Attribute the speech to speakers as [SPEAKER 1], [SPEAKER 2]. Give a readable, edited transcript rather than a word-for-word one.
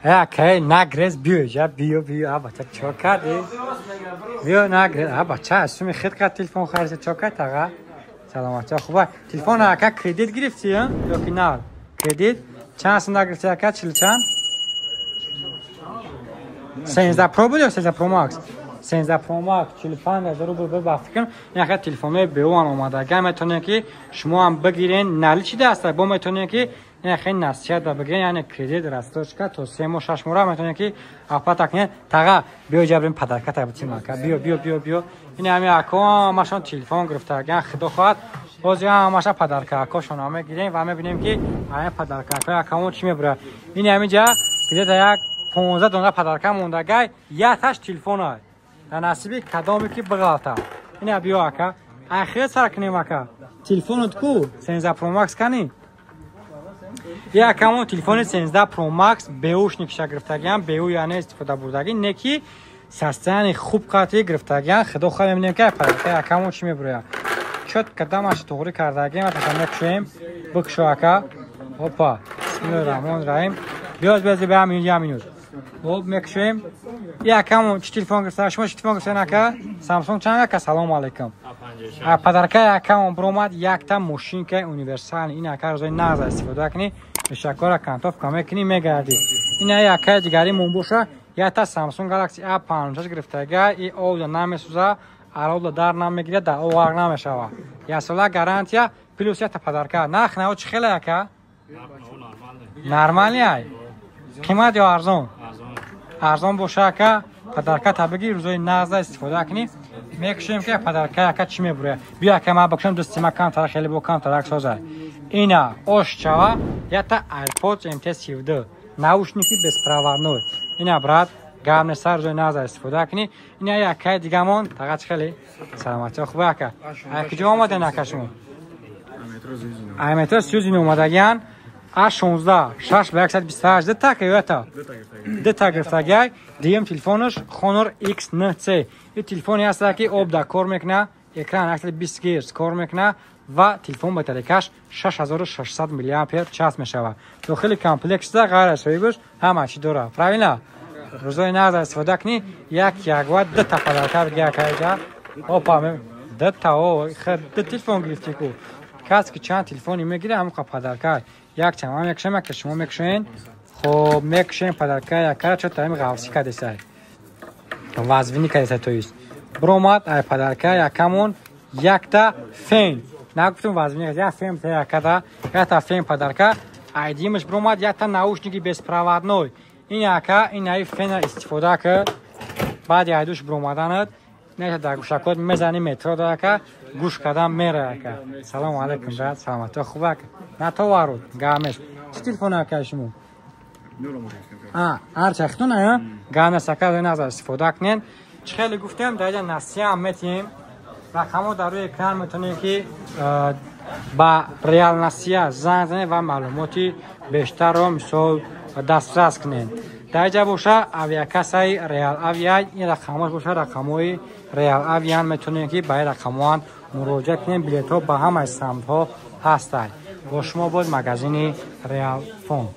[SPEAKER 1] که نگرز بیو بیو بچه چوکادی بیو نگرز بچه اسمی خیلی تلفن خرید چوکاد آقا سلامت خوبه تلفن آقا کردیت گرفتی یا کی نه کردیت چند سال گرفتی آقا چند 13 پرو بود یا 13 پرو ماکس 13 پرو ماکس 45000 روبل به فکر کنم تلفن به اون اومده اگه میتونه که شما هم بگیرین نالی چی دسته با میتونه که خیلی نصیحت بگیرین یعنی کردیت راستش که تو 3 ماه 6 ماه میتونه که اپاتا کنه تا بیو جبرین پدرکت بچی ماکا بیو این همین اکو ماشون تلفن گرفته اگه خدا خواهد بازی هم ماشا پدرکت اکوشون هم میگیریم و میبینیم که این پدرکت اکامون چی میبره این همین جا کردیت 15 دونه پدرکت موندگی یا تاش تلفن های در نصیبی کدامی که بغلطه این بیو اکا آخر سر کنیم اکا تلفنت کو 13 پرو ماکس کنی یا کامون تلفن 13 پرو ماکس بیوش نکشه گرفتگیم بیو یعنی استفاده بردگی نکی سستان خوب قاطی گرفتگیم خدا خواهد میبینیم که پدرکت کامون چی میبره چت کدامش توری کردگیم تا نکشیم بکشو اکا هپا بسم الله الرحمن الرحیم بیاد به همین خب میکشیم یا کامون چه تلفن گرفته شما چه تلفن گرفته نکه سامسونگ چند که سلام علیکم پدرکت کامون برومد یک تا ماشین که یونیورسال این اکا روزای ناز استفاده کنی به شکل کانتوف کامل کنی میگردی این اکا دیگری منبوشه یا تا سامسونگ گالاکسی A50 گرفته گه ای اول نمیسوزه اول در نمیگیره در اوغ نمیشوه یا سال گارانتیا پلوس یا تا پدرکت نخ نه چه خیلی اکا نرمالی ای قیمت یا ارزان باشه که پدرکت بگی روزای نازه استفاده کنی میکشیم که پدرکت چی میبره بیا که ما بکشم دستی مکان تا خیلی بکن تا رک سازه اینا اوشچاوا یا تا ایرپودز MT17 ناوشنیکی безпроводной اینا برات گام سر روزای نازه استفاده کنی اینا یک دیگه‌مون تا خیلی سلامتی خوبه که کجا اومده نکشون ایمتر سوزین اومدگیان A16 6 به 128 دتا که یاتا دتا گرفتگی دیم تلفنش خونر X9C این تلفنی هست که آب کار میکنه اکران 820 هرتز کار میکنه و تلفن باتریکش 6600 میلی آمپر چارج میشود داخل کامپلکس ده غیر از ویگوش همه چی داره پروینا روزای ناز استفاده کنی یک و دتا پدرکت گیا که اوپا دتا او خرد تلفن گرفتی کو کسی که چند تلفنی میگیره همون پدرکت یک تمام میکشم که شما میکشین خب میکشین پدرکت یک چه تایم غوسی کده سای وازوینی کده سای تویست برومات ای پدرکت یکمون یک تا فین نگفتم وازوینی کده یک فین تا یک کده یک تا فین پدرکت ایدیمش برومات یک تا ناوشنیکی безпроводной این یکا این ای فین استفاده که بعد ایدوش برومادانت نه در گوشکات میزنی مترو داره که گوش کدام میره که سلام علیکم برات سلامت خوبه نه تو وارد گامش چه تلفن که شما هر چختون ها گام سکر نظر استفاده کنین خیلی گفتم در نصیحت میتیم رقمو در روی اکران میتونه که با ریال نصیحت زنگ زنه و معلوماتی بیشتر رو مثال دسترس کنین در جا باشه اویاکسای ریال اویای این رقماش باشه رقموی ریال اویان میتونه که با رقموان مراجعه کنین بلیط ها با همه سمت ها هستند با شما بود مگزین ریال فون